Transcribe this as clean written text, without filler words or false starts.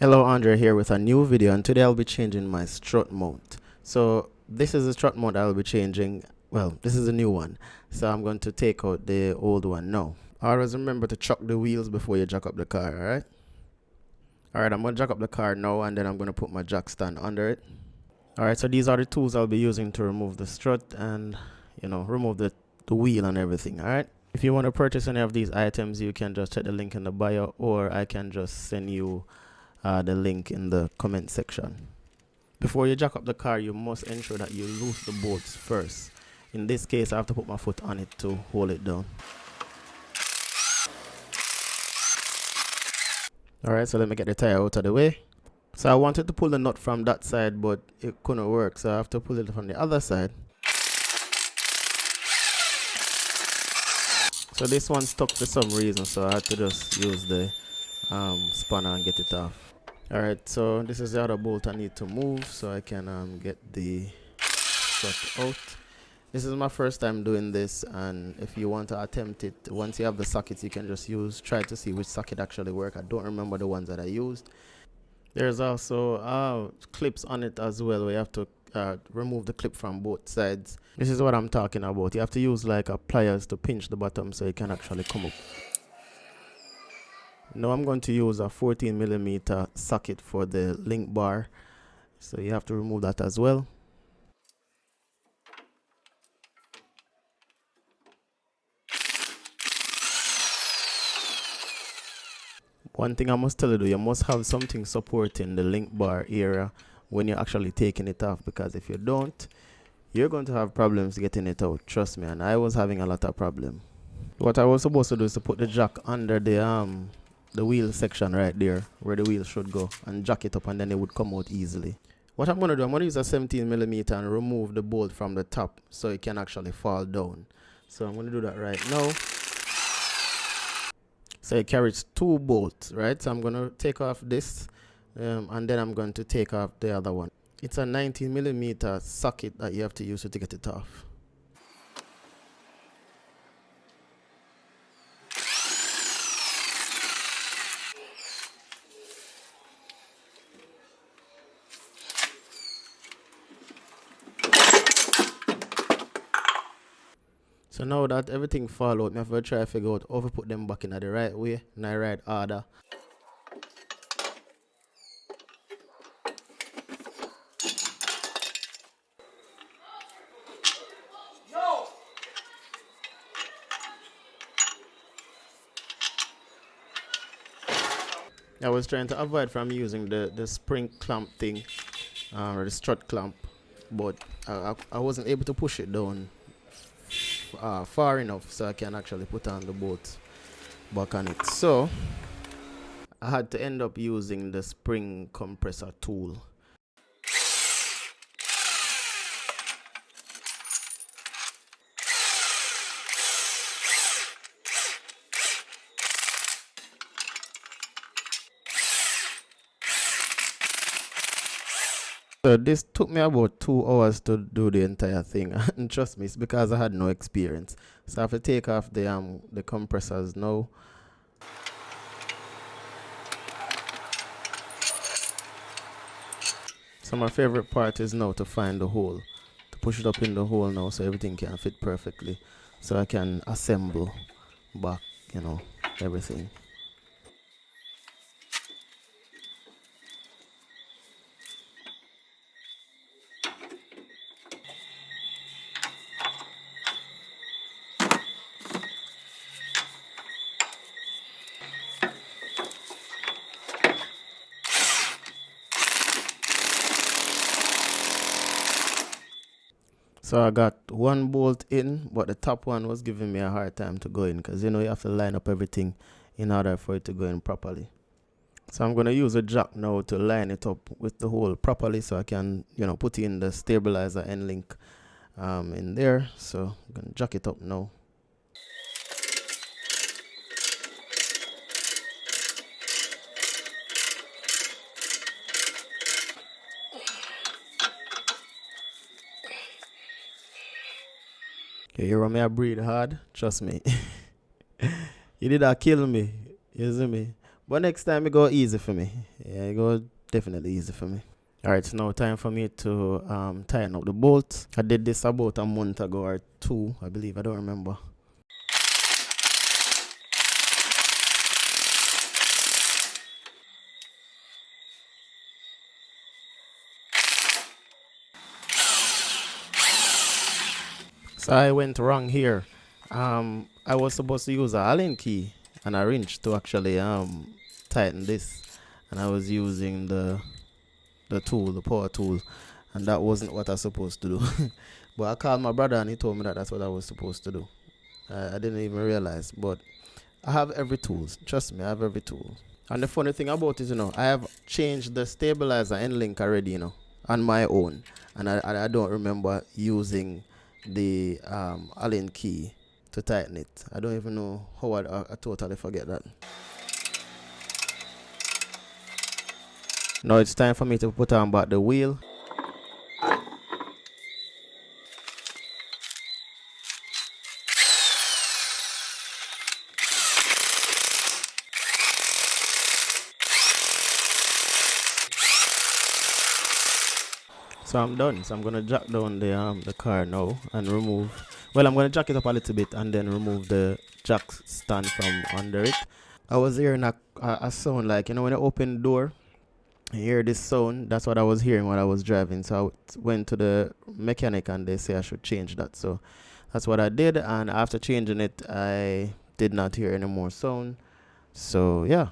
Hello, Andre here with a new video, and today I'll be changing my strut mount. So this is the strut mount I'll be changing. Well, this is a new one, so I'm going to take out the old one now. Always remember to chuck the wheels before you jack up the car, alright? Alright, I'm going to jack up the car now, and then I'm going to put my jack stand under it. Alright, so these are the tools I'll be using to remove the strut and, remove the wheel and everything, alright? If you want to purchase any of these items, you can just check the link in the bio, or I can just send you the link in the comment section. Before you jack up the car, you must ensure that you loose the bolts first. In this case, I have to put my foot on it to hold it down. Alright, so let me get the tire out of the way. So I wanted to pull the nut from that side, but it couldn't work, so I have to pull it from the other side. So this one stuck for some reason, so I had to just use the spanner and get it off. Alright, so this is the other bolt I need to move so I can get the strut out. This is my first time doing this, and if you want to attempt it, once you have the sockets, you can just try to see which socket actually work. I don't remember the ones that I used. There's also clips on it as well, where you have to remove the clip from both sides. This is what I'm talking about. You have to use like a pliers to pinch the bottom so it can actually come up. Now I'm going to use a 14mm socket for the link bar, so you have to remove that as well. One thing I must tell you, you must have something supporting the link bar area when you're actually taking it off, because if you don't, you're going to have problems getting it out. Trust me, and I was having a lot of problem. What I was supposed to do is to put the jack under the wheel section right there where the wheel should go, and jack it up, and then it would come out easily. What I'm going to do, I'm going to use a 17mm and remove the bolt from the top so it can actually fall down. So I'm going to do that right now. So it carries 2 bolts, right? So I'm going to take off this and then I'm going to take off the other one. It's a 19mm socket that you have to use to get it off. So now that everything fall out, I have to try to figure out how to put them back in the right way, in the right order. I was trying to avoid from using the spring clamp thing, or the strut clamp, but I wasn't able to push it down far enough so I can actually put on the bolt back on it. So I had to end up using the spring compressor tool. So this took me about 2 hours to do the entire thing, and trust me, it's because I had no experience. So I have to take off the compressors now. So my favorite part is now to find the hole, to push it up in the hole now so everything can fit perfectly, so I can assemble back, everything. So I got 1 bolt in, but the top one was giving me a hard time to go in, because you have to line up everything in order for it to go in properly. So I'm going to use a jack now to line it up with the hole properly so I can, put in the stabilizer end link in there. So I'm going to jack it up now. Okay, you want me to breathe hard? Trust me. You did kill me. You see me? But next time it go easy for me. Yeah, it go definitely easy for me. All right, it's now time for me to tighten up the bolt. I did this about a month ago or two, I believe. I don't remember. So I went wrong here. I was supposed to use a Allen key and a wrench to actually tighten this, and I was using the tool, the power tool, and that wasn't what I was supposed to do. But I called my brother and he told me that that's what I was supposed to do. I didn't even realize, but I have every tool. Trust me, I have every tool. And the funny thing about it, I have changed the stabilizer end link already, on my own, and I don't remember using the Allen key to tighten it. I don't even know how I totally forget that. Now it's time for me to put on back the wheel. So I'm done. So I'm gonna jack down the car now and remove. Well, I'm gonna jack it up a little bit and then remove the jack stand from under it. I was hearing a sound like when you open the door, you hear this sound. That's what I was hearing when I was driving. So I went to the mechanic and they say I should change that. So that's what I did. And after changing it, I did not hear any more sound. So yeah.